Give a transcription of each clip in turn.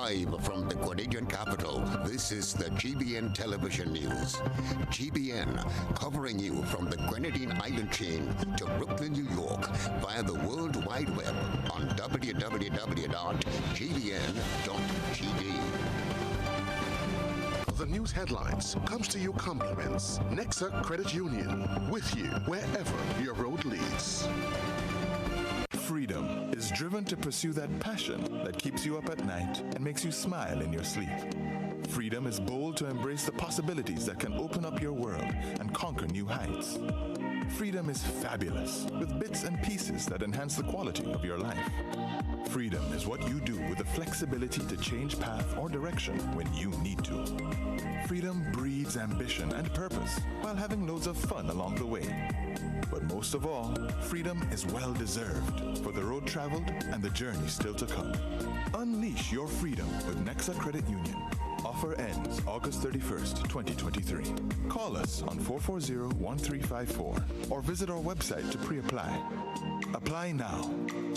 Live from the Grenadian capital, this is the GBN television news. GBN, covering you from the Grenadine Island chain to Brooklyn, New York, via the World Wide Web on www.gbn.tv. The news headlines comes to you compliments Nexa Credit Union, with you wherever your road leads. Freedom is driven to pursue that passion that keeps you up at night and makes you smile in your sleep. Freedom is bold to embrace the possibilities that can open up your world and conquer new heights. Freedom is fabulous, with bits and pieces that enhance the quality of your life. Freedom is what you do with the flexibility to change path or direction when you need to. Freedom breeds ambition and purpose while having loads of fun along the way. But most of all, freedom is well-deserved for the road traveled and the journey still to come. Unleash your freedom with Nexa Credit Union. Offer ends August 31st, 2023. Call us on 440-1354 or visit our website to pre-apply. Apply now.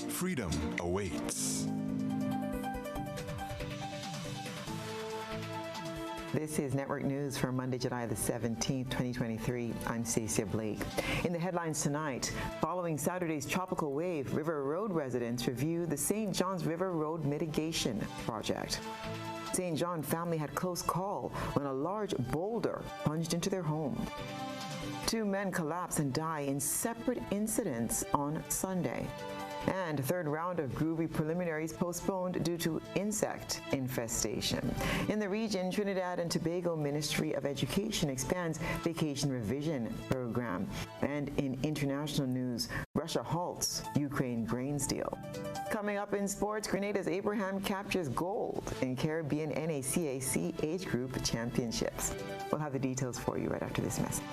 Freedom awaits. This is Network News for Monday, July the 17th, 2023. I'm Stasia Blake. In the headlines tonight, following Saturday's tropical wave, River Road residents review the St. John's River Road Mitigation Project. St. John family had close call when a large boulder plunged into their home. 2 men collapse and die in separate incidents on Sunday. And third round of Groovy preliminaries postponed due to insect infestation. In the region, Trinidad and Tobago Ministry of Education expands vacation revision program. And in international news, Russia halts Ukraine grains deal. Coming up in sports, Grenada's Abraham captures gold in Caribbean NACAC Age Group Championships. We'll have the details for you right after this message.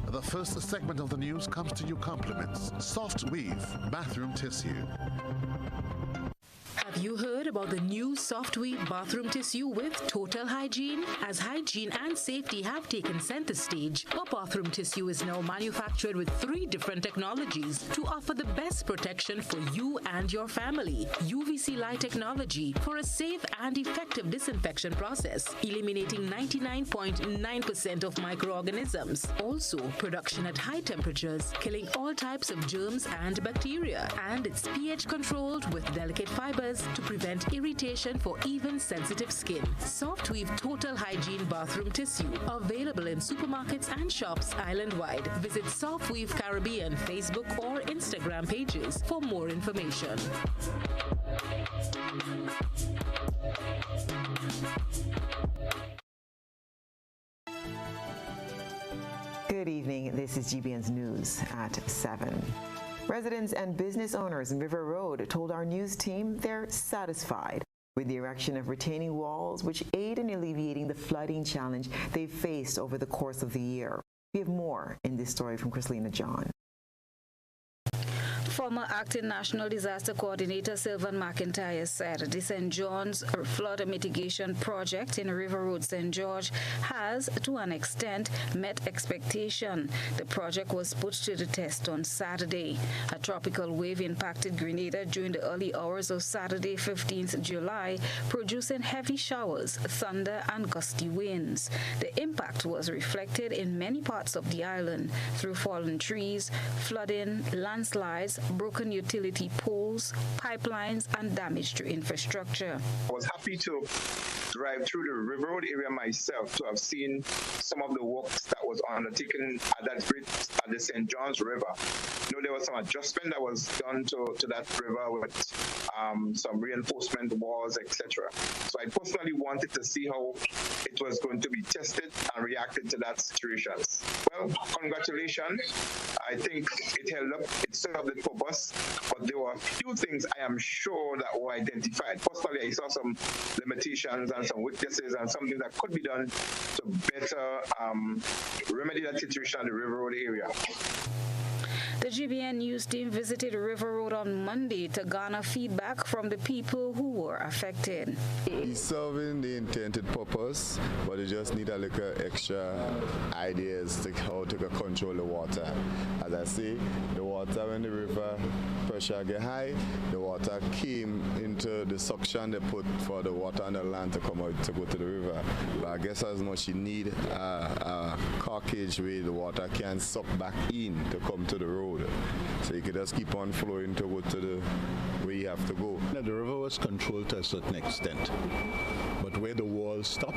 The first segment of the news comes to you compliments Soft Weave Bathroom Tissue. Have you heard about the new Soft Weave bathroom tissue with total hygiene? As hygiene and safety have taken center stage, our bathroom tissue is now manufactured with 3 different technologies to offer the best protection for you and your family. UVC light technology for a safe and effective disinfection process, eliminating 99.9% of microorganisms. Also, production at high temperatures, killing all types of germs and bacteria. And it's pH controlled with delicate fibers to prevent irritation for even sensitive skin. Soft Weave Total Hygiene Bathroom Tissue, available in supermarkets and shops island-wide. Visit Soft Weave Caribbean Facebook or Instagram pages for more information. Good evening. This is GBN's News at 7. Residents and business owners in River Road told our news team they're satisfied with the erection of retaining walls, which aid in alleviating the flooding challenge they've faced over the course of the year. We have more in this story from Chrislena John. Former Acting National Disaster Coordinator Sylvan McIntyre said the St. John's Flood Mitigation Project in River Road, St. George, has, to an extent, met expectation. The project was put to the test on Saturday. A tropical wave impacted Grenada during the early hours of Saturday, 15th July, producing heavy showers, thunder, and gusty winds. The impact was reflected in many parts of the island through fallen trees, flooding, landslides, broken utility poles, pipelines, and damage to infrastructure. I was happy to drive through the River Road area myself to have seen some of the works that was undertaken at that bridge at the St. John's River. You know, there was some adjustment that was done to that river with some reinforcement walls, etc. So I personally wanted to see how it was going to be tested and reacted to that situation. Well, congratulations. I think it held up. It served its purpose, but there were a few things I am sure that were identified. Personally, I saw some limitations and some weaknesses and something that could be done to better remedy that situation in the River Road area. The GBN news team visited River Road on Monday to garner feedback from the people who were affected. It's serving the intended purpose, but you just need a little extra ideas to how to control the water. As I say, the water when the river pressure get high, the water came into the suction they put for the water on the land to come out to go to the river. But I guess as much you need a carcage where the water can suck back in to come to the road. So you can just keep on flowing to go to the where you have to go. Now, the river was controlled to a certain extent, but where the walls stop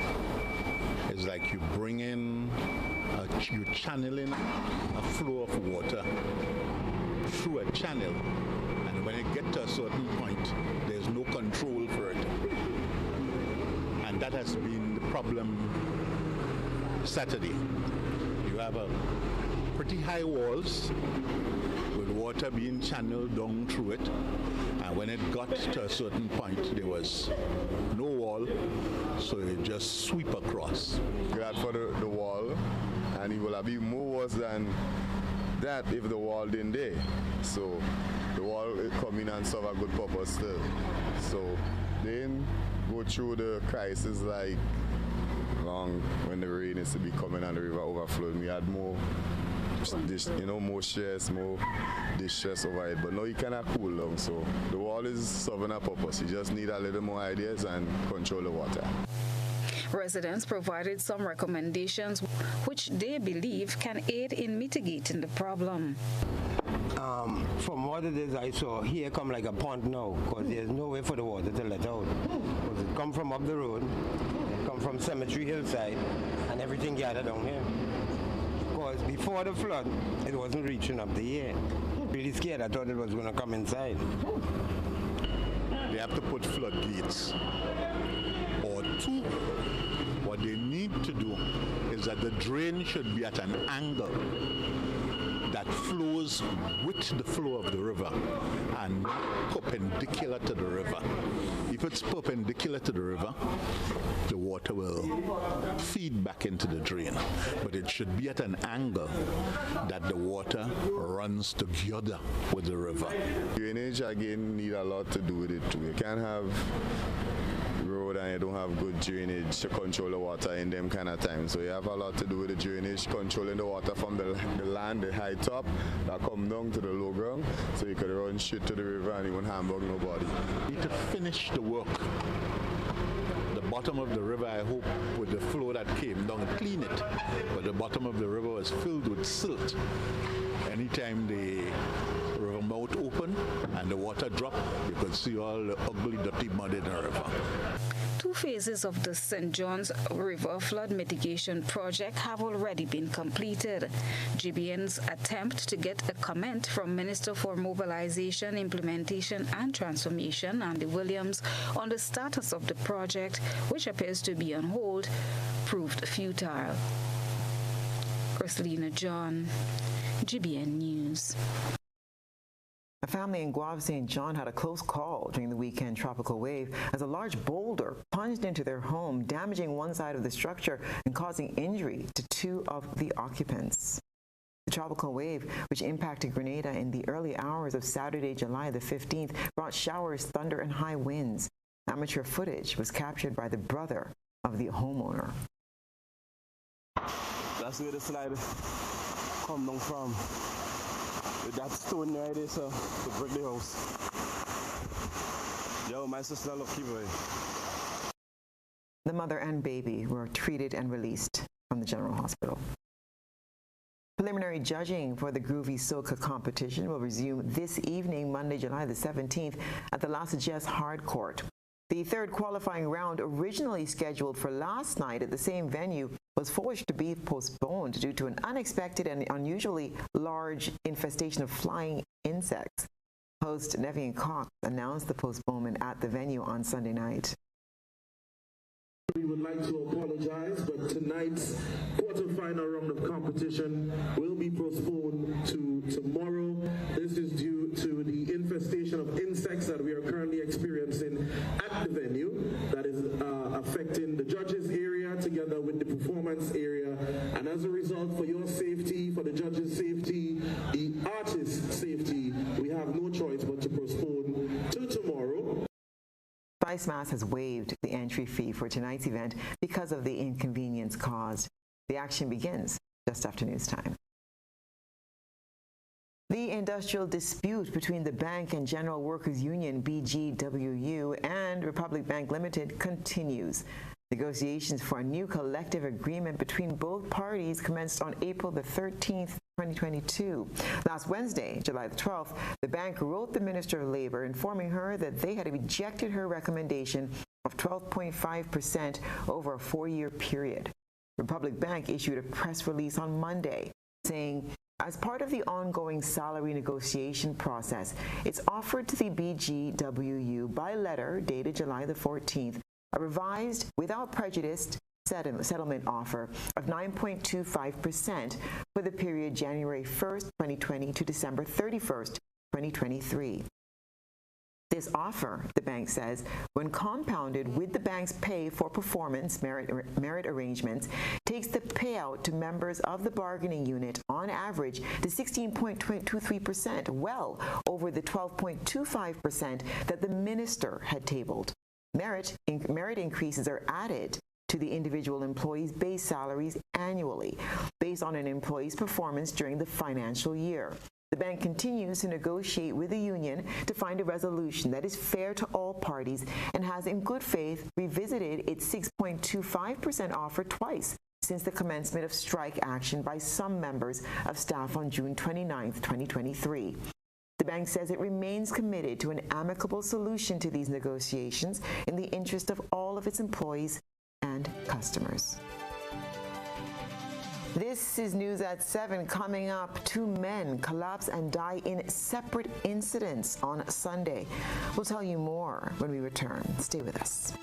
is like you bring in, you channeling a flow of water through a channel, and when it gets to a certain point, there's no control for it. And that has been the problem Saturday. You have a pretty high walls with water being channeled down through it, and when it got to a certain point, there was no wall, so it just sweep across. Glad for the wall, and it will have been more worse than that if the wall didn't there. So the wall come in and serve a good purpose still. So then go through the crisis like long when the rain is to be coming and the river overflowing. We had more more stress, more distress over it. But now you cannot cool down. So the wall is serving a purpose. You just need a little more ideas and control the water. Residents provided some recommendations which they believe can aid in mitigating the problem. From what it is I saw, here come like a pond now, because there's no way for the water to let out. Because it come from up the road, it come from Cemetery Hillside, and everything gathered down here. Because before the flood, it wasn't reaching up the here. Really scared, I thought it was going to come inside. They have to put floodgates. Or two, what they need to do is that the drain should be at an angle that flows with the flow of the river and not perpendicular to the river. If it's perpendicular to the river, the water will feed back into the drain. But it should be at an angle that the water runs together with the river. Drainage again need a lot to do with it too. You can't have road and you don't have good drainage to control the water in them kind of times. So you have a lot to do with the drainage, controlling the water from the land, the high top, that come down to the low ground, so you could run straight to the river and you won't hamburg nobody. You need to finish the work. The bottom of the river, I hope, with the flow that came down, clean it. But the bottom of the river was filled with silt. Anytime the river mouth open and the water drop, you could see all the ugly, dirty mud in the river. 2 phases of the St. John's River flood mitigation project have already been completed. GBN's attempt to get a comment from Minister for Mobilization, Implementation and Transformation, Andy Williams, on the status of the project, which appears to be on hold, proved futile. Christina John, GBN News. A family in Guave St. John had a close call during the weekend tropical wave as a large boulder plunged into their home, damaging one side of the structure and causing injury to 2 of the occupants. The tropical wave, which impacted Grenada in the early hours of Saturday, July the 15th, brought showers, thunder, and high winds. Amateur footage was captured by the brother of the homeowner. That's where the slide come down from. With that stone right there, sir, to break the house. Yo, my sister lucky boy. The mother and baby were treated and released from the general hospital. Preliminary judging for the Groovy Soca competition will resume this evening, Monday, July the 17th, at the Las Jess Hard Court. The 3rd qualifying round, originally scheduled for last night at the same venue, was forced to be postponed due to an unexpected and unusually large infestation of flying insects. Host Nevian Cox announced the postponement at the venue on Sunday night. We would like to apologize, but tonight's quarterfinal round of competition will be postponed to tomorrow. This is due to the infestation of insects that we are currently experiencing at the venue that is affecting the judges area together with the performance area. And as a result, for your safety, for the judges' safety, the artists' safety, we have no choice but to postpone to tomorrow. Ice Mass has waived the entry fee for tonight's event because of the inconvenience caused. The action begins just after news time. The industrial dispute between the Bank and General Workers Union, BGWU, and Republic Bank Limited continues. Negotiations for a new collective agreement between both parties commenced on April the 13th, 2022. Last Wednesday, July the 12th, the bank wrote the Minister of Labor informing her that they had rejected her recommendation of 12.5% over a 4-year period. Republic Bank issued a press release on Monday saying, as part of the ongoing salary negotiation process, it's offered to the BGWU by letter dated July the 14th a revised, without prejudice, settlement offer of 9.25% for the period January 1st, 2020 to December 31st, 2023. This offer, the bank says, when compounded with the bank's pay for performance merit arrangements, takes the payout to members of the bargaining unit on average to 16.23%, well over the 12.25% that the minister had tabled. Merit increases are added to the individual employees' base salaries annually, based on an employee's performance during the financial year. The bank continues to negotiate with the union to find a resolution that is fair to all parties and has, in good faith, revisited its 6.25% offer twice since the commencement of strike action by some members of staff on June 29, 2023. The bank says it remains committed to an amicable solution to these negotiations in the interest of all of its employees and customers. This is News at 7. Coming up, 2 men collapse and die in separate incidents on Sunday. We'll tell you more when we return. Stay with us.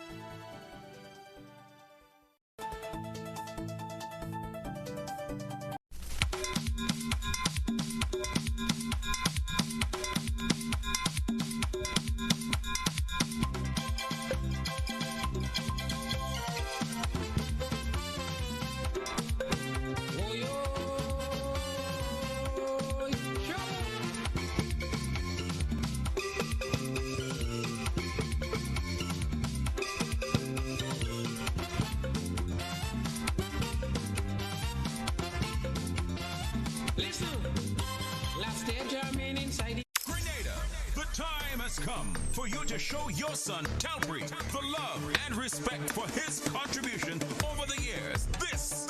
Come for you to show your son Talbry the love and respect for his contribution over the years. This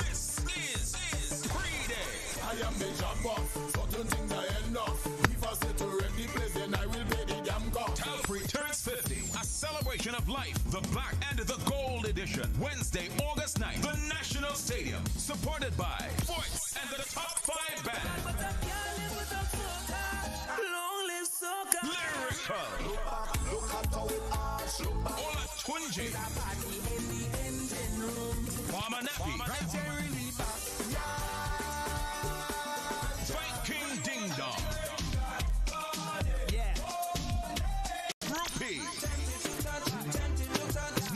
is Pre-Day. I am the job boss. Certain things I end up. If I say to rent the place, then I will pay the damn cost. Talbry turns 50, a celebration of life. The Black and the Gold Edition. Wednesday, August 9th, the National Stadium. Supported by Voice and the Top 5 Band. Lyrical. Ola Twinji. Farmer Nappy. Fight King Ding Dong. Groupie.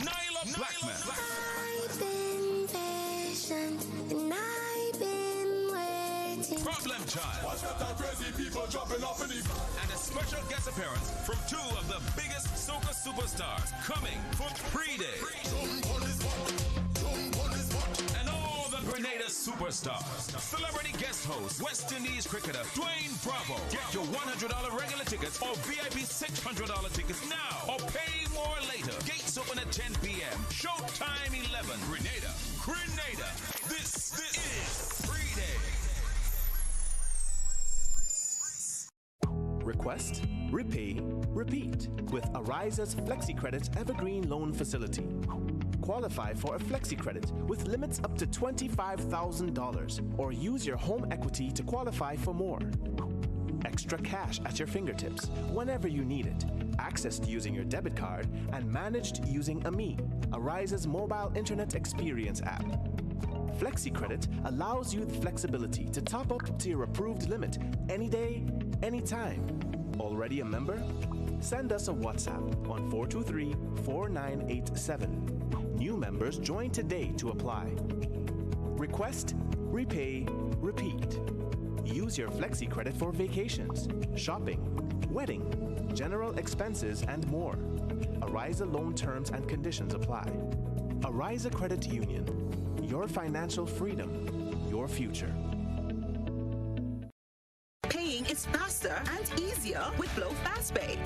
Nyla Blackman. I've been patient and I've been waiting. Problem Child. Watch that crazy people jumping up in the... And a special guest appearance from 2 of the biggest soca superstars coming for Pre-Day. And all the Grenada superstars. Celebrity guest host, West Indies cricketer Dwayne Bravo. Get your $100 regular tickets or VIP $600 tickets now or pay more later. Gates open at 10 p.m. Showtime 11. Grenada. This is Pre-Day. Request, repay, repeat with Ariza's FlexiCredit Evergreen Loan Facility. Qualify for a FlexiCredit with limits up to $25,000 or use your home equity to qualify for more. Extra cash at your fingertips whenever you need it, accessed using your debit card, and managed using AMI, Ariza's mobile internet experience app. FlexiCredit allows you the flexibility to top up to your approved limit any day, anytime. Already a member? Send us a WhatsApp on 423-4987. New members join today to apply. Request, repay, repeat. Use your FlexiCredit for vacations, shopping, wedding, general expenses, and more. Ariza loan terms and conditions apply. Ariza Credit Union. Your financial freedom. Your future. Paying is faster and easier with Glow FastPay.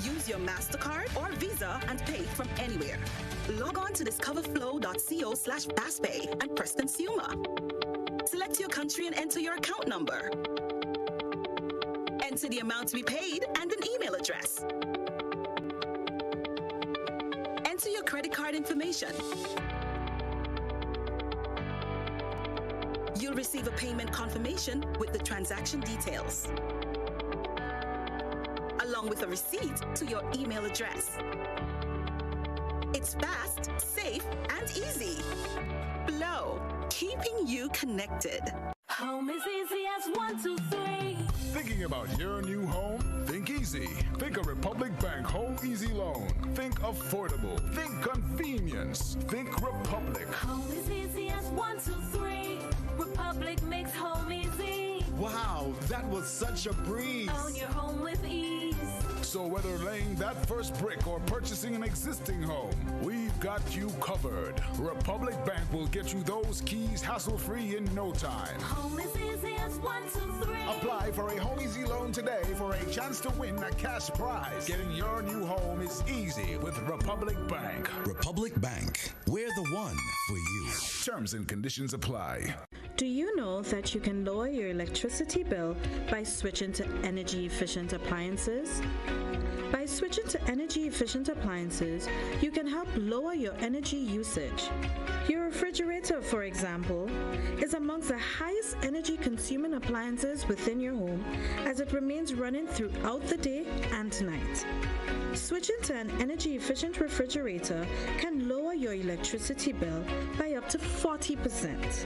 Use your MasterCard or Visa and pay from anywhere. Log on to discoverflow.co/fastpay and press Consumer. Select your country and enter your account number. Enter the amount to be paid and an email address. Enter your credit card information. You'll receive a payment confirmation with the transaction details, along with a receipt to your email address. It's fast, safe, and easy. Flow, keeping you connected. Home is easy as 1, 2, 3. Thinking about your new home? Think easy. Think a Republic Bank Home Easy Loan. Think affordable. Think convenience. Think Republic. Home is easy as 1, 2, 3. Republic makes home easy. Wow, that was such a breeze. Own your home with ease. So whether laying that first brick or purchasing an existing home, we've got you covered. Republic Bank will get you those keys hassle-free in no time. Home is easy as 1, 2, 3. Apply for a Home Easy Loan today for a chance to win a cash prize. Getting your new home is easy with Republic Bank. Republic Bank, we're the one for you. Terms and conditions apply. Do you know that you can lower your electricity bill by switching to energy-efficient appliances? By switching to energy-efficient appliances, you can help lower your energy usage. Your refrigerator, for example, is amongst the highest energy-consuming appliances within your home as it remains running throughout the day and night. Switching to an energy-efficient refrigerator can lower your electricity bill by up to 40%.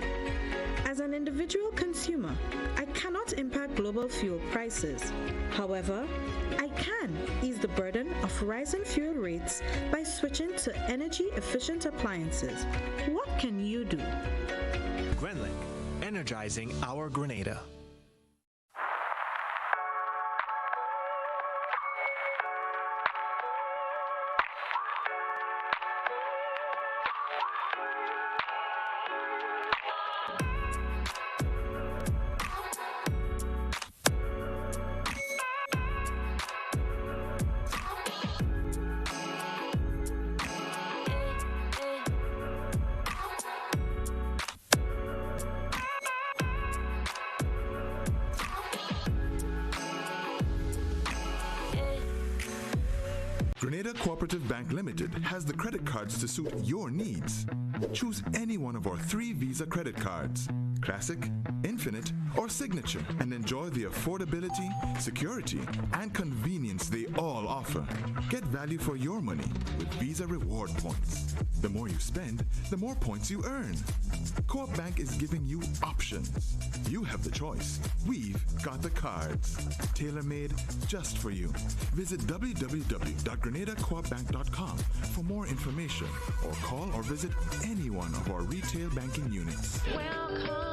As an individual consumer, I cannot impact global fuel prices. However, I can ease the burden of rising fuel rates by switching to energy-efficient appliances. What can you do? Grenlink, energizing our Grenada. Grenada Cooperative Bank Limited has the credit cards to suit your needs. Choose any one of our 3 Visa credit cards, Classic, Infinite, or Signature, and enjoy the affordability, security, and convenience they all offer. Get value for your money with Visa Reward Points. The more you spend, the more points you earn. Co-op Bank is giving you options. You have the choice. We've got the cards. Tailor-made just for you. Visit www.grenadacoopbank.com for more information or call or visit any one of our retail banking units. Welcome home.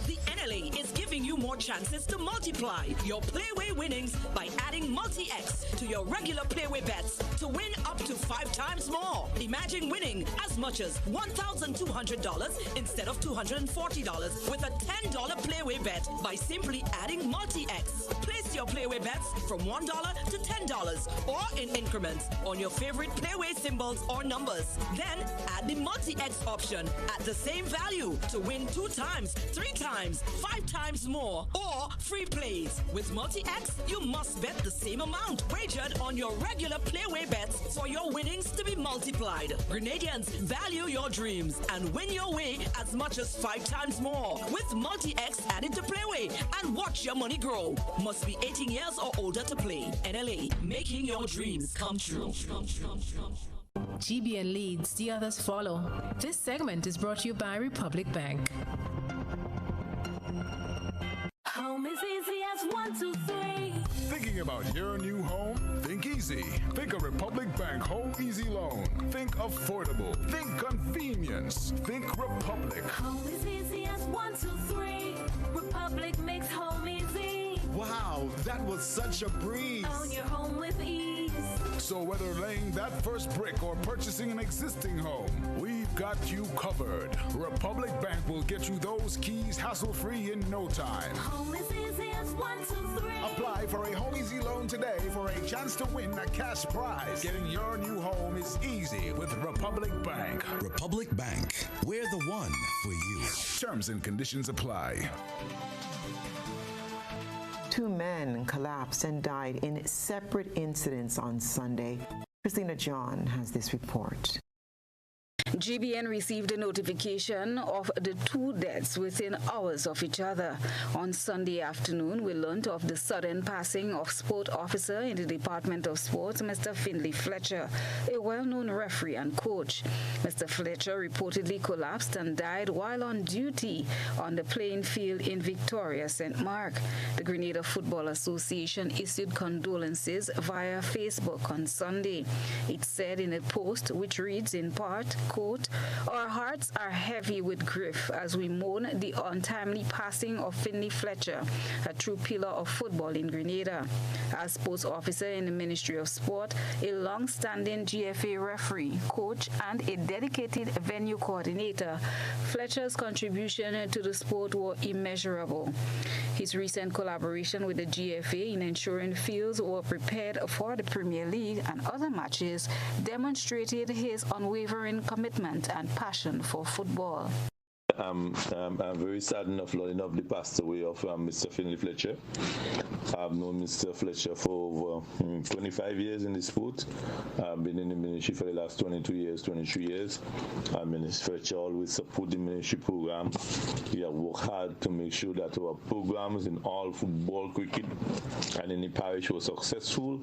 The NLA is giving you more chances to multiply your Playway winnings by adding Multi-X to your regular Playway bets to win up to 5 times more. Imagine winning as much as $1,200 instead of $240 with a $10 Playway bet by simply adding Multi-X. Place your Playway bets from $1 to $10 or in increments on your favorite Playway symbols or numbers. Then add the Multi-X option at the same value to win 2 times, 3 times, 5 times more, or free plays. With Multi-X, you must bet the same amount wagered on your regular Playway bets for your winnings to be multiplied. Grenadians, value your dreams and win your way as much as 5 times more with Multi-X added to Playway and watch your money grow. Must be 18 years or older to play. NLA, making your dreams come true. GBN leads, the others follow. This segment is brought to you by Republic Bank. Home is easy as 1, 2, 3. Thinking about your new home? Think easy. Think a Republic Bank Home Easy Loan. Think affordable. Think convenience. Think Republic. Home is easy as 1, 2, 3. Republic makes home easy. Wow, that was such a breeze. Own your home with ease. So whether laying that first brick or purchasing an existing home, we've got you covered. Republic Bank will get you those keys hassle-free in no time. Home is easy as 1, 2, 3. Apply for a Home Easy loan today for a chance to win a cash prize. Getting your new home is easy with Republic Bank. Republic Bank, we're the one for you. Terms and conditions apply. 2 men collapsed and died in separate incidents on Sunday. Christina John has this report. GBN received a notification of the 2 deaths within hours of each other. On Sunday afternoon, we learned of the sudden passing of sport officer in the Department of Sports, Mr. Finley Fletcher, a well-known referee and coach. Mr. Fletcher reportedly collapsed and died while on duty on the playing field in Victoria, St. Mark. The Grenada Football Association issued condolences via Facebook on Sunday. It said in a post, which reads in part, quote, "Our hearts are heavy with grief as we mourn the untimely passing of Finley Fletcher, a true pillar of football in Grenada. As sports officer in the Ministry of Sport, a long-standing GFA referee, coach, and a dedicated venue coordinator, Fletcher's contribution to the sport were immeasurable. His recent collaboration with the GFA in ensuring fields were prepared for the Premier League and other matches demonstrated his unwavering commitment and passion for football." I'm very saddened of learning of the passed away of Mr. Finley Fletcher. I've known Mr. Fletcher for over 25 years in the sport. I've been in the ministry for the last 22 years, 23 years. Mr. Fletcher always support the ministry program. We have worked hard to make sure that our programs in all football, cricket, and in the parish were successful.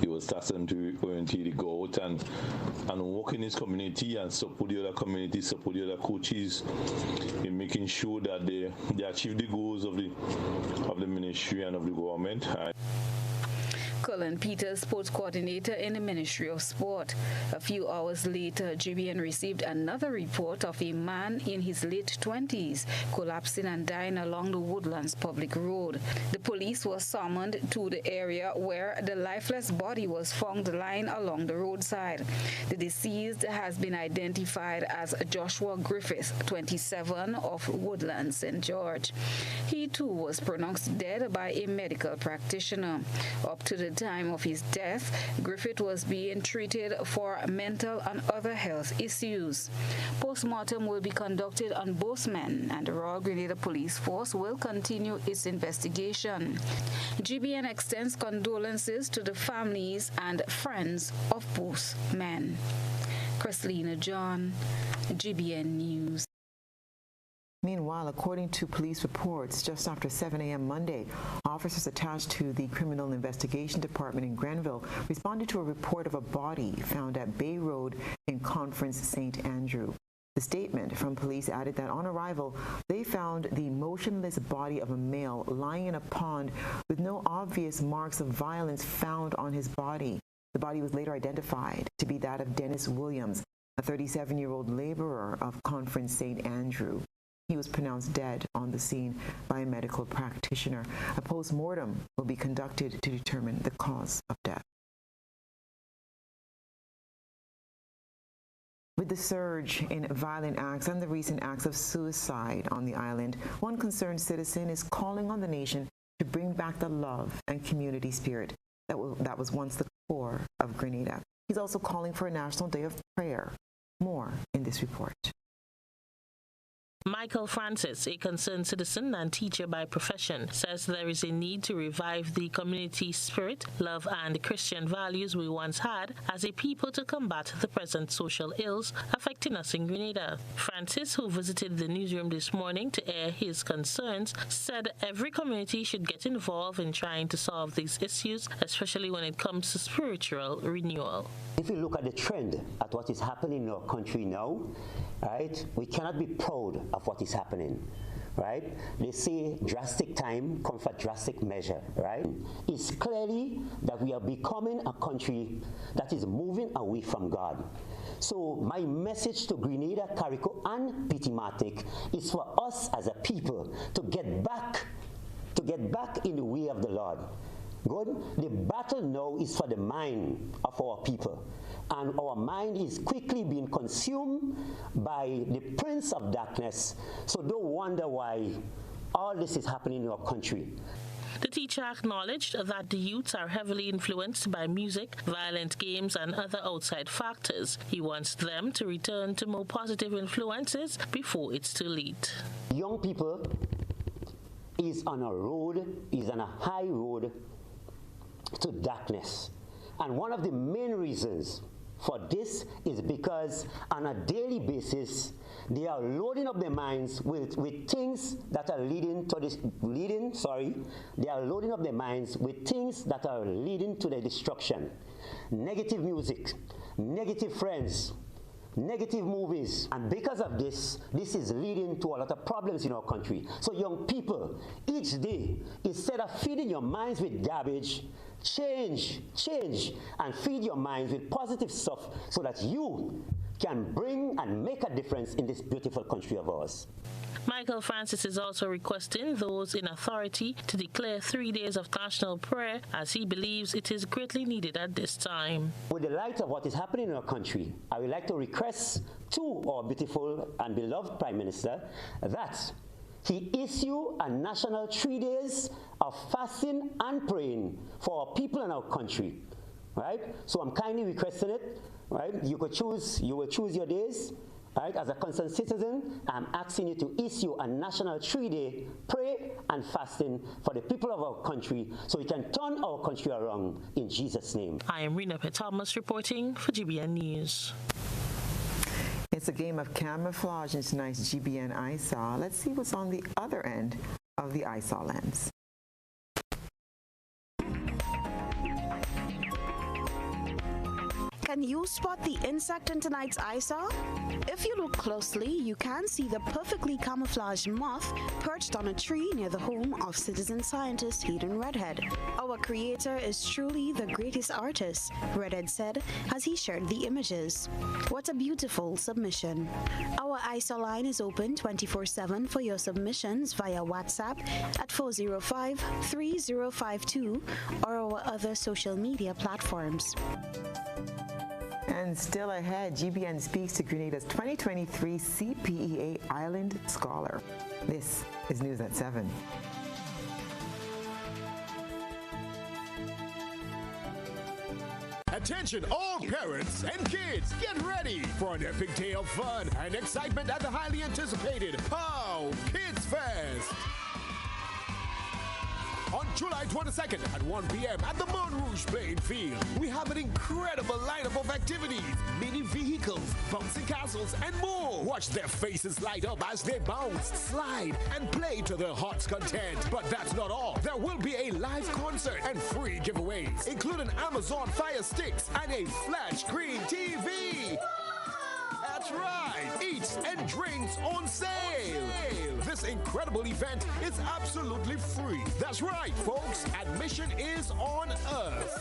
He was tasked to orientate, go out and work in his community and support the other community, support the other coaches in making sure that they achieve the goals of the ministry and of the government. Cullen Peters, sports coordinator in the Ministry of Sport. A few hours later, GBN received another report of a man in his late 20s collapsing and dying along the Woodlands public road. The police was summoned to the area where the lifeless body was found lying along the roadside. The deceased has been identified as Joshua Griffith, 27, of Woodlands, St. George. He too was pronounced dead by a medical practitioner. Up to the time of his death, Griffith was being treated for mental and other health issues. Post-mortem will be conducted on both men, and the Royal Grenada Police Force will continue its investigation. GBN extends condolences to the families and friends of both men. Christina John, GBN News. Meanwhile, according to police reports, just after 7 a.m. Monday, officers attached to the Criminal Investigation Department in Grenville responded to a report of a body found at Bay Road in Conference St. Andrew. The statement from police added that on arrival, they found the motionless body of a male lying in a pond with no obvious marks of violence found on his body. The body was later identified to be that of Dennis Williams, a 37-year-old laborer of Conference St. Andrew. He was pronounced dead on the scene by a medical practitioner. A post-mortem will be conducted to determine the cause of death. With the surge in violent acts and the recent acts of suicide on the island, one concerned citizen is calling on the nation to bring back the love and community spirit that was once the core of Grenada. He's also calling for a national day of prayer. More in this report. Michael Francis, a concerned citizen and teacher by profession, says there is a need to revive the community spirit, love, and Christian values we once had as a people to combat the present social ills affecting us in Grenada. Francis, who visited the newsroom this morning to air his concerns, said every community should get involved in trying to solve these issues, especially when it comes to spiritual renewal. If you look at the trend at what is happening in our country now, right, we cannot be proud of what is happening, right? They say drastic time comes for drastic measure, right? It's clearly that we are becoming a country that is moving away from God. So my message to Grenada, Carrico, and Pitimatic is for us as a people to get back to get back in the way of the Lord. Good? The battle now is for the mind of our people. And our mind is quickly being consumed by the prince of darkness. So don't wonder why all this is happening in our country. The teacher acknowledged that the youths are heavily influenced by music, violent games, and other outside factors. He wants them to return to more positive influences before it's too late. Young people is on a high road to darkness. And one of the main reasons for this is because on a daily basis, they are loading up their minds with things that are leading to their destruction. Negative music, negative friends, negative movies. And because of this is leading to a lot of problems in our country. So young people, each day, instead of feeding your minds with garbage, change, and feed your minds with positive stuff so that you can bring and make a difference in this beautiful country of ours. Michael Francis is also requesting those in authority to declare 3 days of national prayer, as he believes it is greatly needed at this time. With the light of what is happening in our country, I would like to request to our beautiful and beloved Prime Minister that he issue a national 3 days of fasting and praying for our people in our country, right? So I'm kindly requesting it, right? You will choose your days, right? As a concerned citizen, I'm asking you to issue a national 3-day pray and fasting for the people of our country so we can turn our country around in Jesus' name. I am Rena P. Thomas reporting for GBN News. It's a game of camouflage in tonight's GBN ISAW. Let's see what's on the other end of the ISAW lens. Can you spot the insect in tonight's ISAW? If you look closely, you can see the perfectly camouflaged moth perched on a tree near the home of citizen scientist Hayden Redhead. Our creator is truly the greatest artist, Redhead said as he shared the images. What a beautiful submission. Our ISAW line is open 24/7 for your submissions via WhatsApp at 405-3052 or our other social media platforms. And still ahead, GBN speaks to Grenada's 2023 CPEA Island Scholar. This is News at 7. Attention all parents and kids, get ready for an epic day of fun and excitement at the highly anticipated POW Kids Fest. On July 22nd at 1 p.m. at the Moon Rouge playing field, we have an incredible lineup of activities, mini vehicles, bouncing castles, and more. Watch their faces light up as they bounce, slide, and play to their heart's content. But that's not all. There will be a live concert and free giveaways, including Amazon Fire Sticks and a flat screen TV. That's right, eats and drinks on sale. This incredible event is absolutely free. That's right, folks, admission is on us.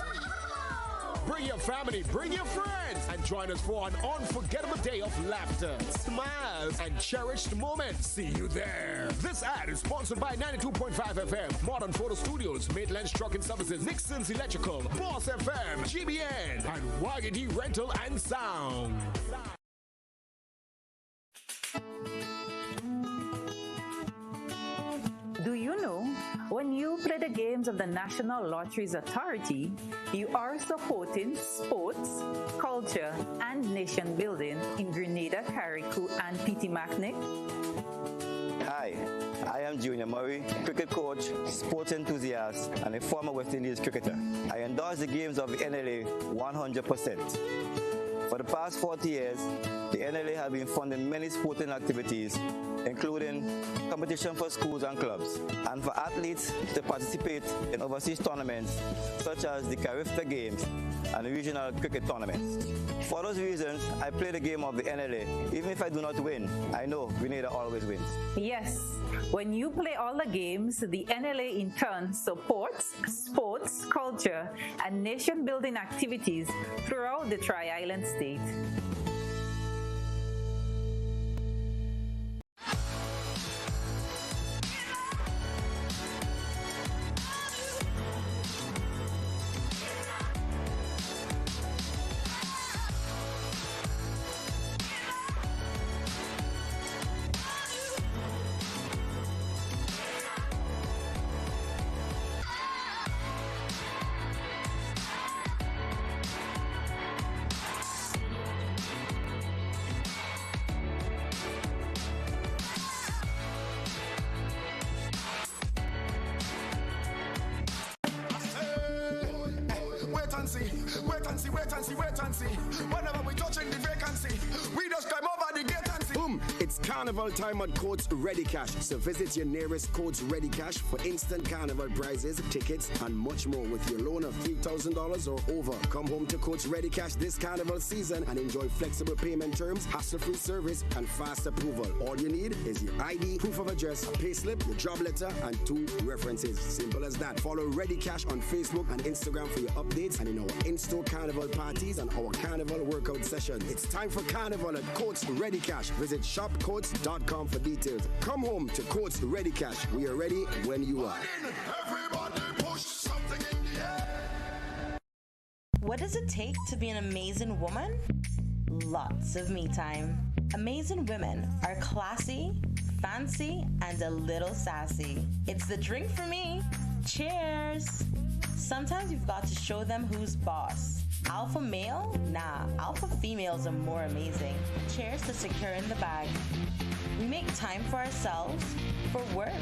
Bring your family, bring your friends, and join us for an unforgettable day of laughter, smiles, and cherished moments. See you there. This ad is sponsored by 92.5 FM, Modern Photo Studios, Maitland's Trucking Services, Nixon's Electrical, Boss FM, GBN, and Wagedy Rental and Sound. Do you know, when you play the games of the National Lotteries Authority, you are supporting sports, culture, and nation building in Grenada, Carriacou, and Petite Martinique? Hi, I am Junior Murray, cricket coach, sports enthusiast, and a former West Indies cricketer. I endorse the games of the NLA 100%. For the past 40 years, the NLA has been funding many sporting activities, including competition for schools and clubs, and for athletes to participate in overseas tournaments such as the Carifta Games and the regional cricket tournaments. For those reasons, I play the game of the NLA. Even if I do not win, I know Grenada always wins. Yes, when you play all the games, the NLA in turn supports sports, culture, and nation-building activities throughout the Tri-Island state. wait and see. Whenever we touching the vacancy, we just climb over the gate and see. Boom! It's carnival time at Courts Ready Cash. So visit your nearest Courts Ready Cash for instant carnival prizes, tickets, and much more with your loan of $3,000 or over. Come home to Courts Ready Cash this carnival season and enjoy flexible payment terms, hassle-free service, and fast approval. All you need is your ID, proof of address, a payslip, your job letter, and 2 references. Simple as that. Follow Ready Cash on Facebook and Instagram for your updates and in our in-store carnival parties and our carnival workout session. It's time for carnival at Courts Ready Cash. Visit shopcourts.com for details. Come home to Courts Ready Cash. We are ready when you are. Everybody push something in the air. What does it take to be an amazing woman? Lots of me time. Amazing women are classy, fancy, and a little sassy. It's the drink for me. Cheers! Sometimes you've got to show them who's boss. Alpha male? Nah, alpha females are more amazing. Cheers to securing the bag. We make time for ourselves, for work,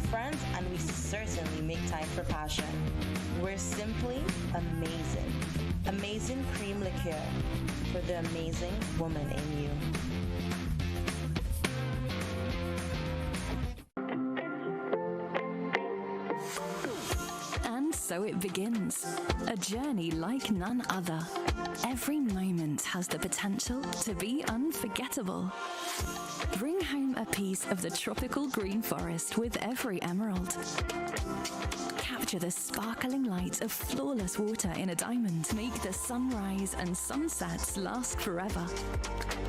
friends, and we certainly make time for passion. We're simply amazing. Amazing cream liqueur for the amazing woman in you. So it begins, a journey like none other. Every moment has the potential to be unforgettable. Bring home a piece of the tropical green forest with every emerald. Capture the sparkling light of flawless water in a diamond. Make the sunrise and sunsets last forever.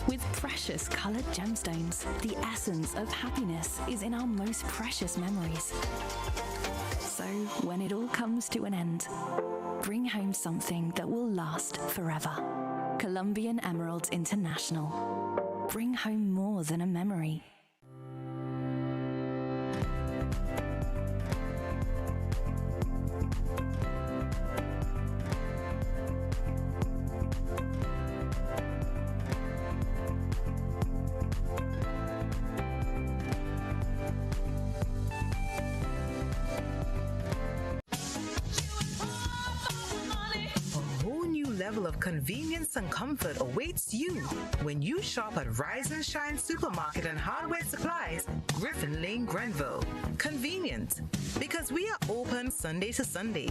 With precious colored gemstones, the essence of happiness is in our most precious memories. So, when it all comes to an end, bring home something that will last forever. Colombian Emeralds International. Bring home more than a memory. Level of convenience and comfort awaits you when you shop at Rise and Shine Supermarket and Hardware Supplies, Griffin Lane, Grenville. Convenient, because we are open Sunday to Sunday.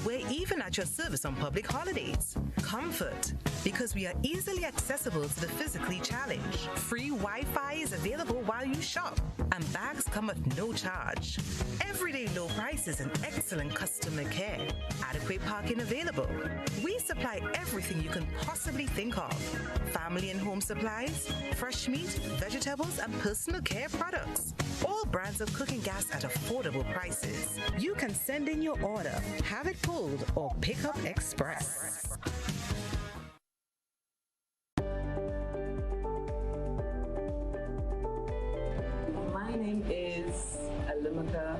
We're even at your service on public holidays. Comfort, because we are easily accessible to the physically challenged. Free Wi-Fi is available while you shop, and bags come at no charge. Everyday low prices and excellent customer care. Adequate parking available. We supply everything you can possibly think of. Family and home supplies, fresh meat, vegetables, and personal care products. All brands of cooking gas at affordable prices. You can send in your order, have it pulled, or pick up express. My name is Alimaka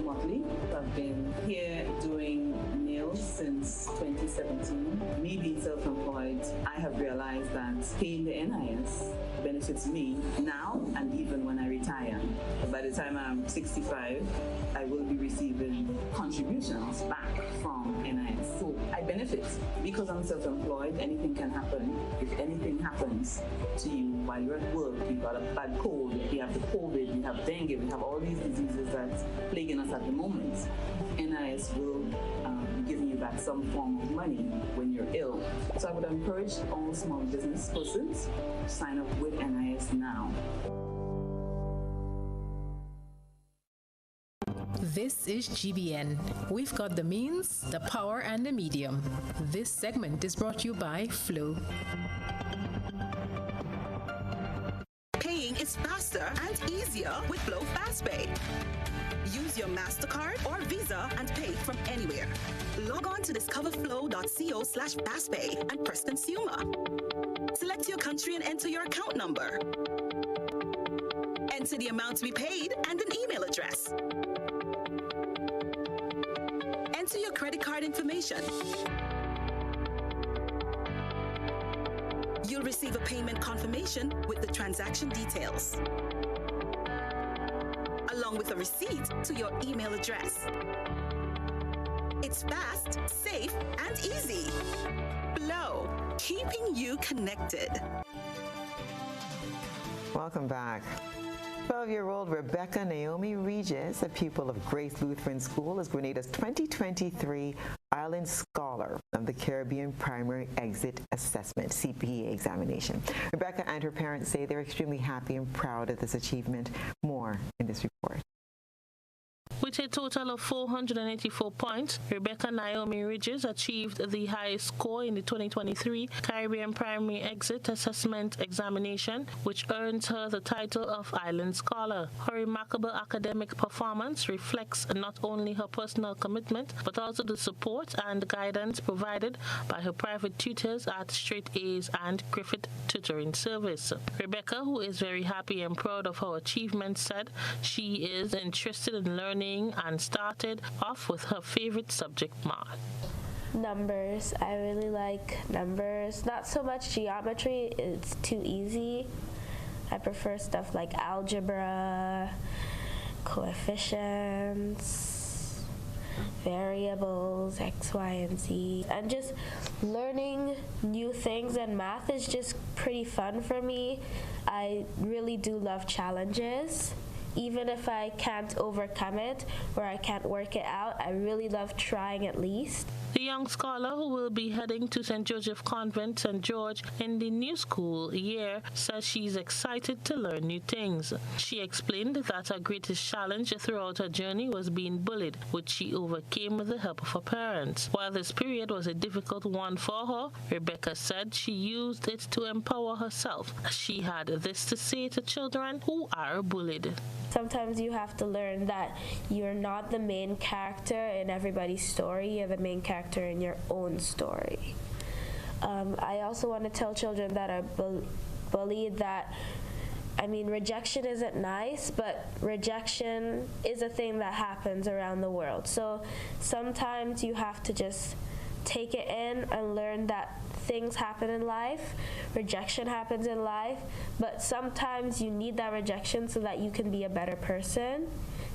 Motley. I've been here doing nails since 2017. Me being self-employed, I have realized that paying the NIS benefits me now and even when I retire. By the time I'm 65, I will be receiving contributions back from NIS. So I benefit because I'm self-employed. Anything can happen. If anything happens to you while you're at work, you've got a bad cold, you have the COVID, you have dengue, we have all these diseases that's plaguing us at the moment. NIS will be giving you back some form of money when you're ill. So I would encourage all small business persons to sign up with NIS now. This is GBN. We've got the means, the power, and the medium. This segment is brought to you by Flow. Paying is faster and easier with Flow FastPay. Use your MasterCard or Visa and pay from anywhere. Log on to discoverflow.co/fastpay and press Consumer. Select your country and enter your account number. Enter the amount to be paid and an email address. Enter your credit card information. You'll receive a payment confirmation with the transaction details, along with a receipt to your email address. It's fast, safe, and easy. Flow, keeping you connected. Welcome back. 12-year-old Rebecca Naomi Regis, a pupil of Grace Lutheran School, is Grenada's 2023 Island Scholar of the Caribbean Primary Exit Assessment, CPE examination. Rebecca and her parents say they're extremely happy and proud of this achievement. More in this report. With a total of 484 points, Rebecca Naomi Regis achieved the highest score in the 2023 Caribbean Primary Exit Assessment Examination, which earns her the title of Island Scholar. Her remarkable academic performance reflects not only her personal commitment, but also the support and guidance provided by her private tutors at Straight A's and Griffith Tutoring Service. Rebecca, who is very happy and proud of her achievements, said she is interested in learning and started off with her favorite subject, math. Numbers. I really like numbers. Not so much geometry, it's too easy. I prefer stuff like algebra, coefficients, variables, X, Y, and Z. And just learning new things, and math is just pretty fun for me. I really do love challenges. Even if I can't overcome it or I can't work it out, I really love trying at least. The young scholar, who will be heading to St. Joseph Convent, St. George, in the new school year, says she's excited to learn new things. She explained that her greatest challenge throughout her journey was being bullied, which she overcame with the help of her parents. While this period was a difficult one for her, Rebecca said she used it to empower herself. She had this to say to children who are bullied. Sometimes you have to learn that you're not the main character in everybody's story, you're the main character in your own story. I also want to tell children that are bullied that, rejection isn't nice, but rejection is a thing that happens around the world. So sometimes you have to just take it in and learn that things happen in life, rejection happens in life, but sometimes you need that rejection so that you can be a better person.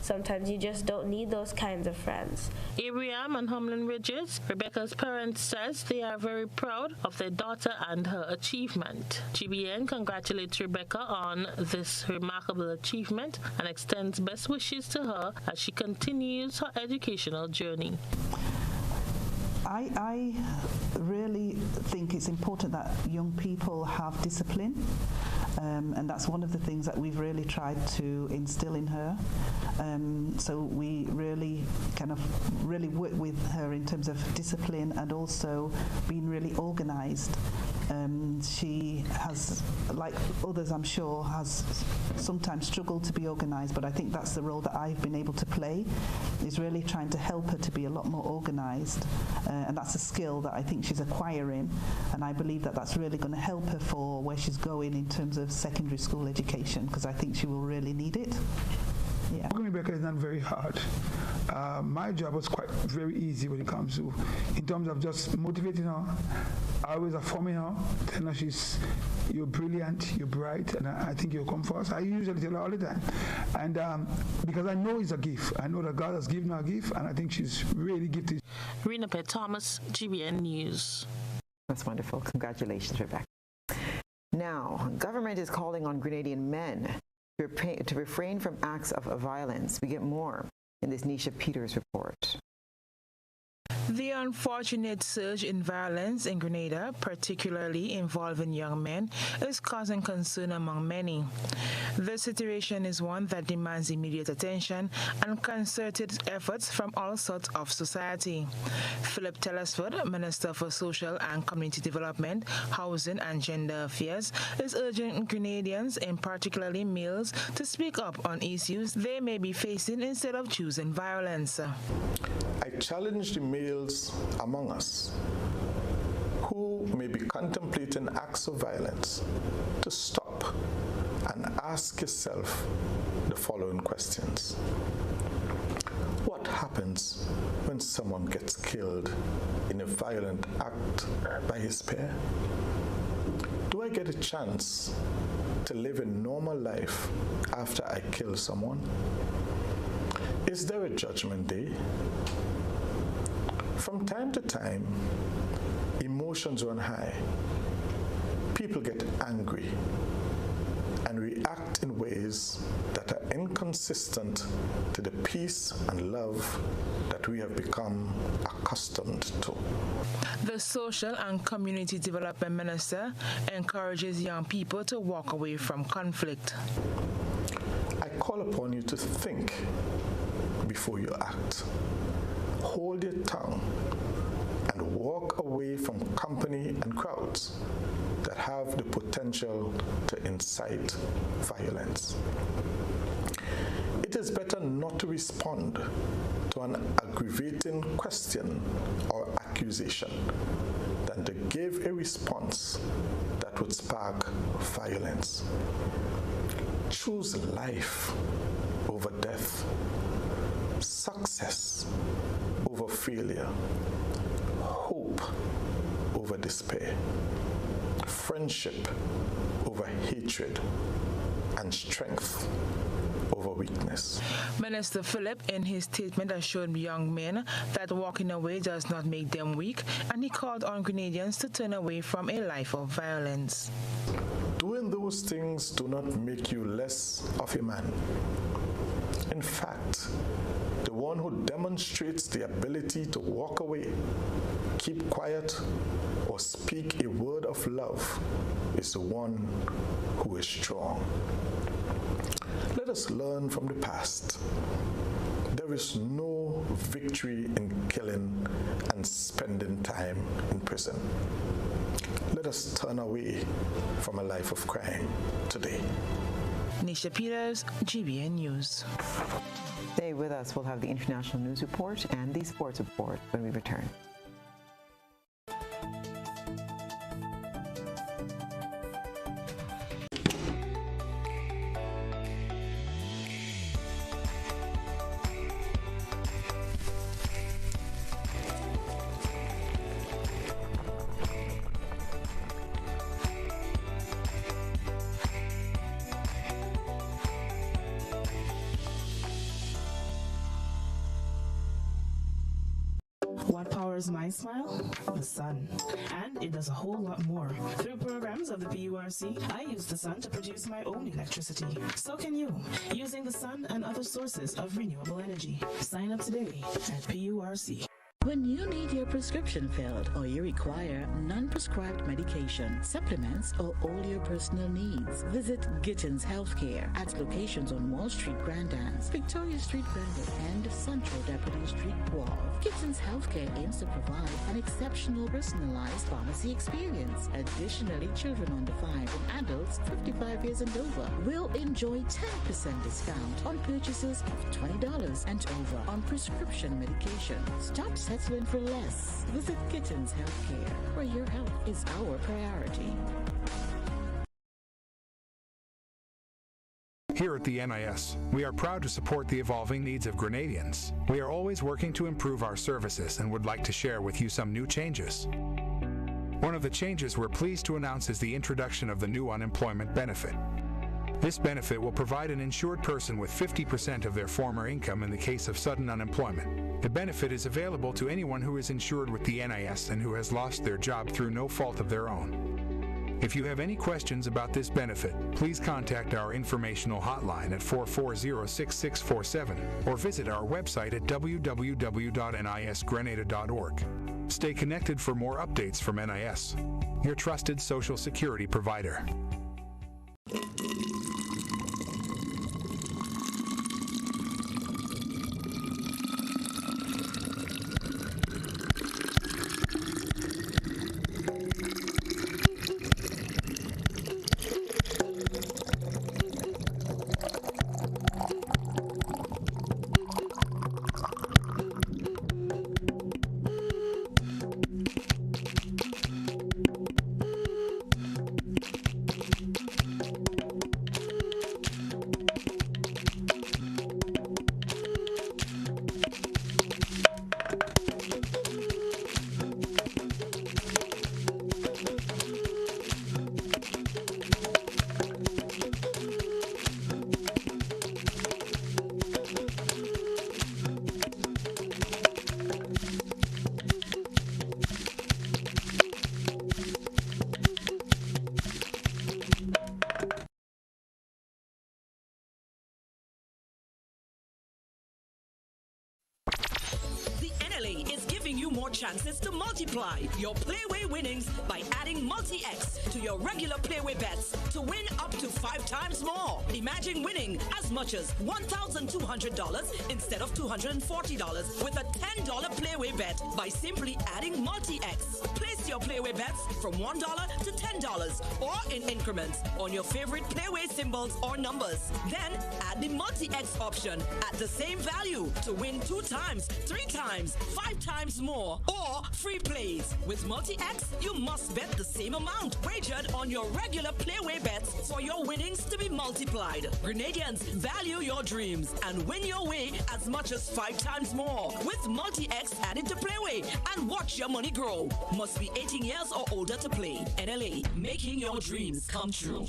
Sometimes you just don't need those kinds of friends. Abraham and Humlin Ridges, Rebecca's parents, says they are very proud of their daughter and her achievement. GBN congratulates Rebecca on this remarkable achievement and extends best wishes to her as she continues her educational journey. I really think it's important that young people have discipline, and that's one of the things that we've really tried to instill in her. So we really work with her in terms of discipline and also being really organized. She has, like others I'm sure, has sometimes struggled to be organized, but I think that's the role that I've been able to play, is really trying to help her to be a lot more organized. And that's a skill that I think she's acquiring, and I believe that that's really going to help her for where she's going in terms of secondary school education, because I think she will really need it. Yeah. Working with Rebecca is not very hard. My job was very easy when it comes to, in terms of just motivating her. I always affirming her, telling her you're brilliant, you're bright, and I think you'll come first. I usually tell her all the time. And because I know it's a gift. I know that God has given her a gift, and I think she's really gifted. Rena P. Thomas, GBN News. That's wonderful. Congratulations, Rebecca. Now, government is calling on Grenadian men to refrain from acts of violence. We get more in this Nisha Peters report. The unfortunate surge in violence in Grenada, particularly involving young men, is causing concern among many. The situation is one that demands immediate attention and concerted efforts from all sorts of society. Philip Telesford, Minister for Social and Community Development, Housing and Gender Affairs, is urging Grenadians, and particularly males, to speak up on issues they may be facing instead of choosing violence. I challenge the males among us who may be contemplating acts of violence to stop and ask yourself the following questions. What happens when someone gets killed in a violent act by his peer? Do I get a chance to live a normal life after I kill someone? Is there a judgment day? From time to time, emotions emotions run high, people get angry and react in ways that are inconsistent to the peace and love that we have become accustomed to. The Social and Community Development Minister encourages young people to walk away from conflict. I call upon you to think before you act. Hold your tongue and walk away from company and crowds that have the potential to incite violence. It is better not to respond to an aggravating question or accusation than to give a response that would spark violence. Choose life over death, success over failure, hope over despair, friendship over hatred, and strength over weakness. Minister Phillip, in his statement, assured young men that walking away does not make them weak, and he called on Grenadians to turn away from a life of violence. Doing those things do not make you less of a man. In fact, the one who demonstrates the ability to walk away, keep quiet, or speak a word of love is the one who is strong. Let us learn from the past. There is no victory in killing and spending time in prison. Let us turn away from a life of crime today. Nisha Peters, GBN News. Stay with us. We'll have the international news report and the sports report when we return. What powers my smile? The sun. And it does a whole lot more. Through programs of the PURC, I use the sun to produce my own electricity. So can you, using the sun and other sources of renewable energy. Sign up today at PURC. When you need your prescription filled or you require non-prescribed medication, supplements, or all your personal needs, visit Gittins Healthcare at locations on Wall Street, Grand Anse, Victoria Street, Granville, and Central Deputy Street, Wharf. Gittins Healthcare aims to provide an exceptional personalized pharmacy experience. Additionally, children under 5 and adults 55 years and over will enjoy 10% discount on purchases of $20 and over on prescription medication. Stop settling for less. Visit Gittins Healthcare, where your health is our priority. Here at the NIS, we are proud to support the evolving needs of Grenadians. We are always working to improve our services and would like to share with you some new changes. One of the changes we're pleased to announce is the introduction of the new unemployment benefit. This benefit will provide an insured person with 50% of their former income in the case of sudden unemployment. The benefit is available to anyone who is insured with the NIS and who has lost their job through no fault of their own. If you have any questions about this benefit, please contact our informational hotline at 440-6647 or visit our website at www.nisgrenada.org. Stay connected for more updates from NIS, your trusted Social Security provider. chances to multiply your Playway winnings by adding Multi-X to your regular Playway bets to win up to 5 times more. Imagine winning as much as $1,200 instead of $240 with a $10 Playway bet by simply adding Multi-X. Place your Playway bets from $1 to $10 or in increments on your favorite Playway symbols or numbers. Then add the Multi-X option at the same value to win 2 times, 3 times, 5 times more, or free plays. With Multi-X, you must bet the same amount wagered on your regular Playway bets for your winnings to be multiplied. Grenadians, value your dreams and win your way as much as 5 times more with Multi-X added to Playway and watch your money grow. Must be 18 years or older to play. NLA, making your dreams come true.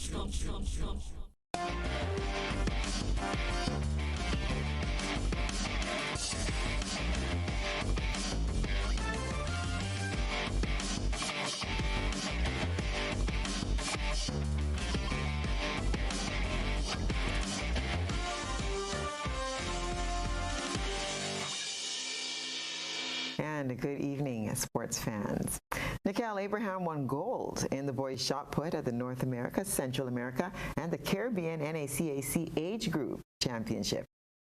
And a good evening, sports fans. Nickel Abraham won gold in the boys shot put at the North America, Central America, and the Caribbean NACAC Age Group Championship.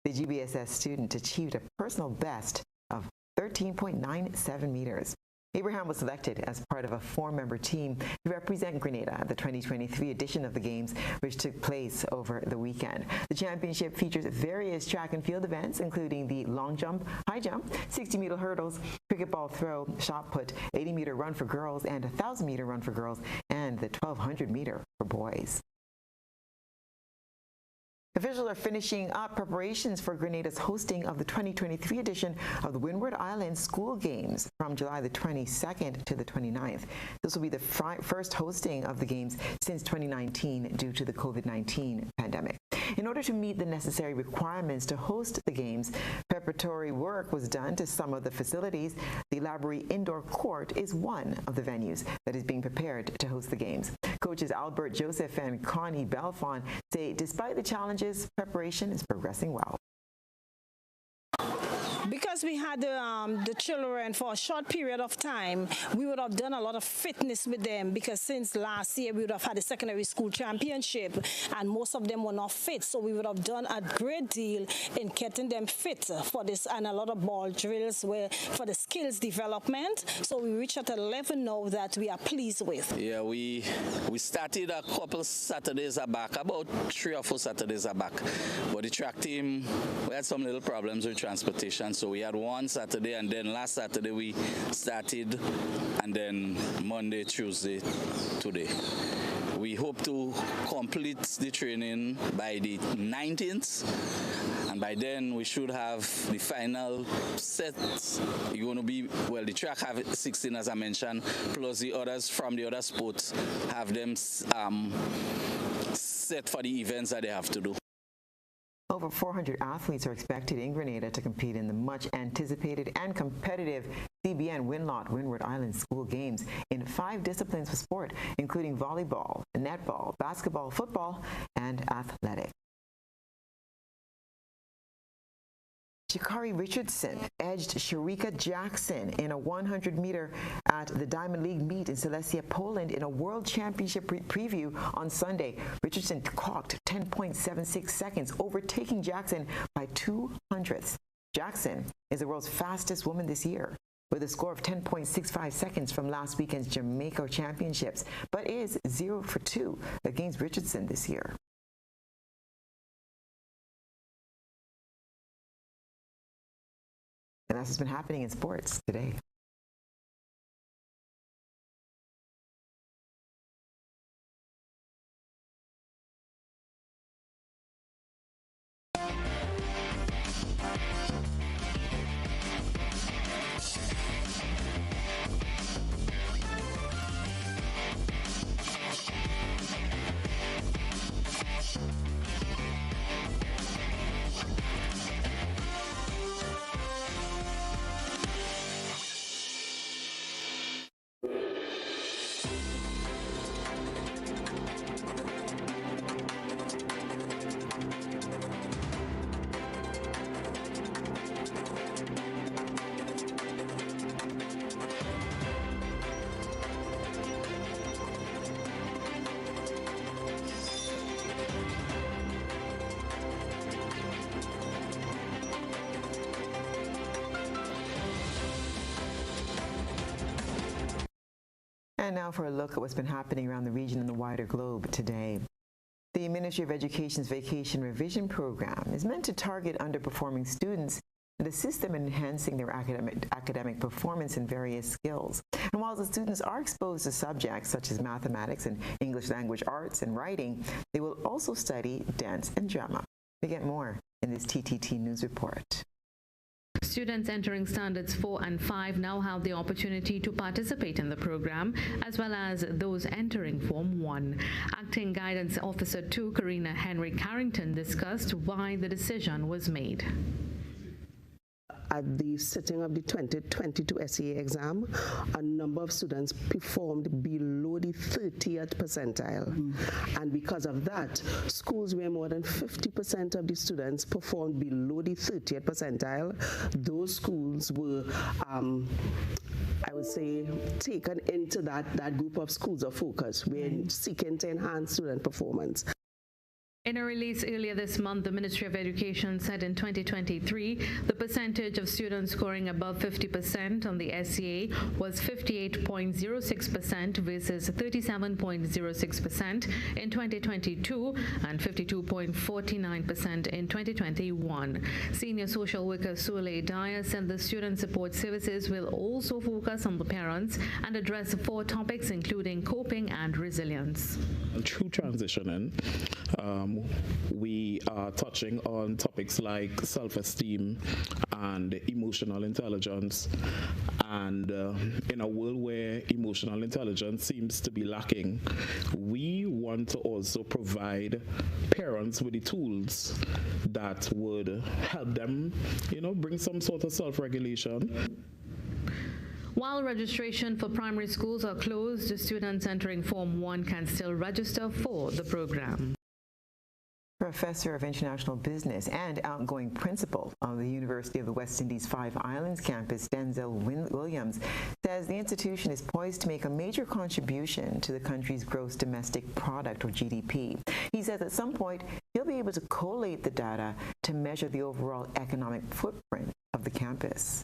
The GBSS student achieved a personal best of 13.97 meters. Abraham was selected as part of a 4-member team to represent Grenada at the 2023 edition of the Games, which took place over the weekend. The championship features various track and field events, including the long jump, high jump, 60-meter hurdles, cricket ball throw, shot put, 80-meter run for girls, and 1,000-meter run for girls, and the 1,200-meter for boys. Officials are finishing up preparations for Grenada's hosting of the 2023 edition of the Windward Island School Games from July the 22nd to the 29th. This will be the first hosting of the Games since 2019 due to the COVID-19 pandemic. In order to meet the necessary requirements to host the Games, preparatory work was done to some of the facilities. The Laborie Indoor Court is one of the venues that is being prepared to host the Games. Coaches Albert Joseph and Connie Belfon say despite the challenges, preparation is progressing well. Because we had the children for a short period of time, we would have done a lot of fitness with them, because since last year we would have had a secondary school championship and most of them were not fit, so we would have done a great deal in getting them fit for this, and a lot of ball drills were for the skills development. So we reached at a level now that we are pleased with. Yeah, we started a couple Saturdays back, about 3 or 4 Saturdays back, but the track team, we had some little problems with transportation. So we had one Saturday, and then last Saturday we started, and then Monday, Tuesday, today. We hope to complete the training by the 19th, and by then we should have the final set. It's going to be, well, the track have 16 as I mentioned, plus the others from the other sports have them set for the events that they have to do. Over 400 athletes are expected in Grenada to compete in the much anticipated and competitive GBN Windward Island School Games in 5 disciplines of sport, including volleyball, netball, basketball, football, and athletics. Sha'Carri Richardson edged Shericka Jackson in a 100-meter at the Diamond League meet in Silesia, Poland in a World Championship preview on Sunday. Richardson clocked 10.76 seconds, overtaking Jackson by 2/100ths. Jackson is the world's fastest woman this year, with a score of 10.65 seconds from last weekend's Jamaica Championships, but is 0 for 2 against Richardson this year. And that's what's been happening in sports today. Time now for a look at what's been happening around the region and the wider globe today. The Ministry of Education's Vacation Revision Program is meant to target underperforming students and assist them in enhancing their academic performance in various skills. And while the students are exposed to subjects such as mathematics and English language arts and writing, they will also study dance and drama. We get more in this TTT News Report. Students entering Standards 4 and 5 now have the opportunity to participate in the program, as well as those entering Form 1. Acting Guidance Officer 2, Karina Henry Carrington, discussed why the decision was made. At the sitting of the 2022 SEA exam, a number of students performed below the 30th percentile. And because of that, schools where more than 50% of the students performed below the 30th percentile, those schools were I would say, taken into that group of schools of focus. We're seeking to enhance student performance. In a release earlier this month, the Ministry of Education said in 2023, the percentage of students scoring above 50% on the SEA was 58.06% versus 37.06% in 2022 and 52.49% in 2021. Senior social worker Sule Dyer said the student support services will also focus on the parents and address 4 topics, including coping and resilience. Through transitioning, we are touching on topics like self-esteem and emotional intelligence. And in a world where emotional intelligence seems to be lacking, we want to also provide parents with the tools that would help them, bring some sort of self-regulation. While registration for primary schools are closed, students entering Form 1 can still register for the program. Professor of International Business and outgoing principal of the University of the West Indies Five Islands campus, Denzel Williams, says the institution is poised to make a major contribution to the country's gross domestic product, or GDP. He says at some point he'll be able to collate the data to measure the overall economic footprint of the campus.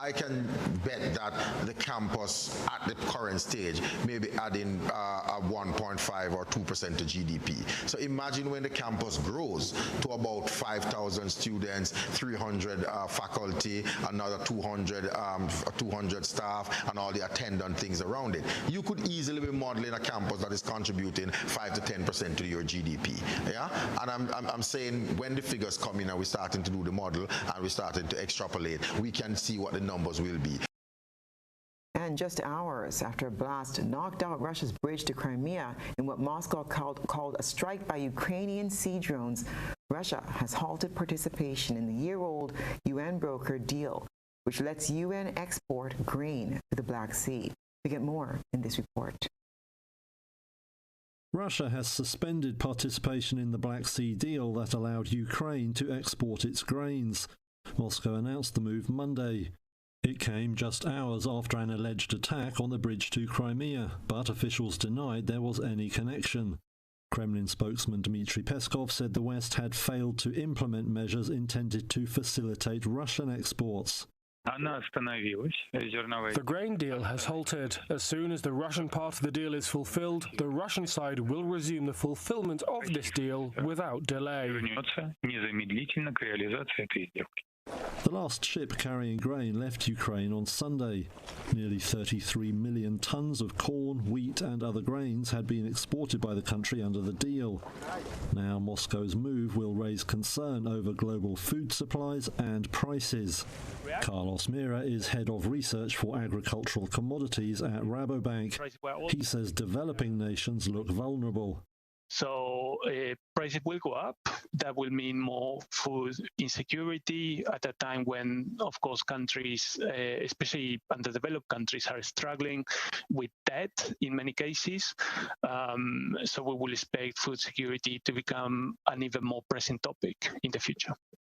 I can bet that the campus at the current stage may be adding a 1.5 or 2% to GDP. So imagine when the campus grows to about 5,000 students, 300 faculty, another 200 staff, and all the attendant things around it. You could easily be modeling a campus that is contributing 5 to 10% to your GDP. Yeah, and I'm saying when the figures come in and we're starting to do the model and we're starting to extrapolate, we can see what the numbers will be. And just hours after a blast knocked out Russia's bridge to Crimea in what Moscow called a strike by Ukrainian sea drones, Russia has halted participation in the year-old UN-brokered deal, which lets UN export grain to the Black Sea. We get more in this report. Russia has suspended participation in the Black Sea deal that allowed Ukraine to export its grains. Moscow announced the move Monday. It came just hours after an alleged attack on the bridge to Crimea, but officials denied there was any connection. Kremlin spokesman Dmitry Peskov said the West had failed to implement measures intended to facilitate Russian exports. The grain deal has halted. As soon as the Russian part of the deal is fulfilled, the Russian side will resume the fulfillment of this deal without delay. The last ship carrying grain left Ukraine on Sunday. Nearly 33 million tons of corn, wheat and other grains had been exported by the country under the deal. Now Moscow's move will raise concern over global food supplies and prices. Carlos Mira is head of research for agricultural commodities at Rabobank. He says developing nations look vulnerable. So prices will go up. That will mean more food insecurity at a time when, of course, countries, especially underdeveloped countries, are struggling with debt in many cases. So we will expect food security to become an even more pressing topic in the future.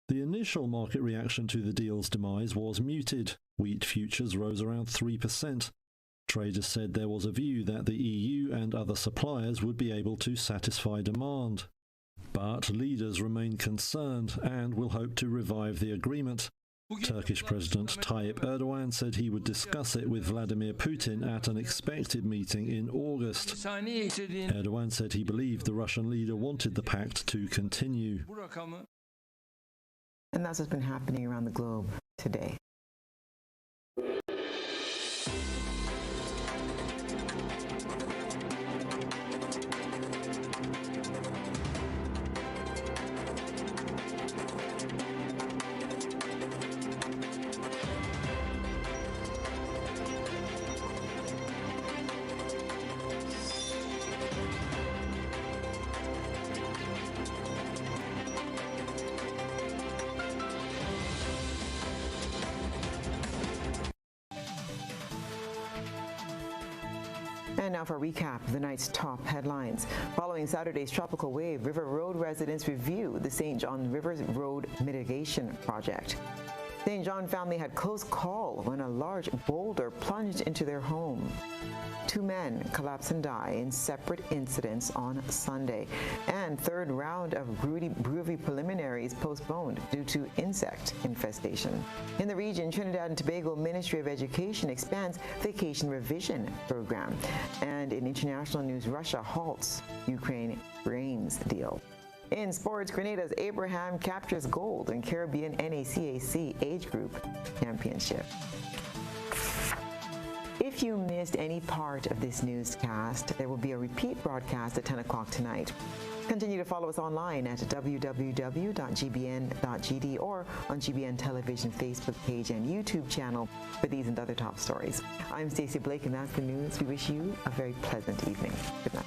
The initial market reaction to the deal's demise was muted. Wheat futures rose around 3%. Traders said there was a view that the EU and other suppliers would be able to satisfy demand. But leaders remain concerned and will hope to revive the agreement. Turkish President Tayyip Erdogan said he would discuss it with Vladimir Putin at an expected meeting in August. Erdogan said he believed the Russian leader wanted the pact to continue. And that's what's been happening around the globe today. And now for a recap of the night's top headlines. Following Saturday's tropical wave, River Road residents review the St. John River Road Mitigation Project. St. John family had close call when a large boulder plunged into their home. 2 men collapse and die in separate incidents on Sunday. And third round of brewery preliminaries postponed due to insect infestation. In the region, Trinidad and Tobago Ministry of Education expands vacation revision program. And in international news, Russia halts Ukraine grains deal. In sports, Grenada's Abraham captures gold in Caribbean NACAC Age Group Championship. If you missed any part of this newscast, there will be a repeat broadcast at 10 o'clock tonight. Continue to follow us online at www.gbn.gd or on GBN Television Facebook page and YouTube channel for these and other top stories. I'm Stasia Blake, and that's the news. We wish you a very pleasant evening. Good night.